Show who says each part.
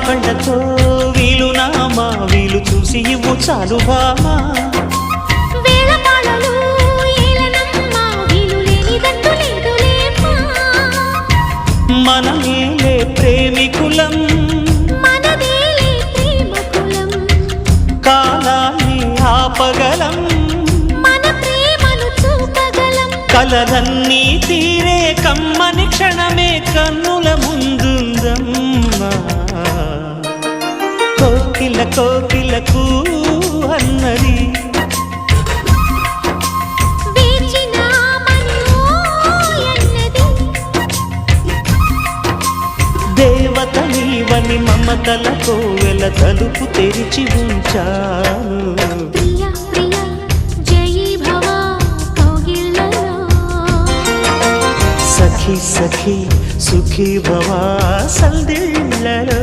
Speaker 1: కళ్ళతో వీలునామా వీలు చూసి ఇవ్వు చాలు భామా మనమేలే ప్రేమికులం కాలాన్ని ఆపగలం కలలన్నీ తీరే కమ్మని క్షణమే కన్నుల ముందుందమ్మా కోకిల కోకిలకు అన్నది దేవత నీవని మమతల కోవెల తలుపు తెరిచి ఉంచాను సఖీ సఖీ సుఖీ భవా సందిళ్ళలో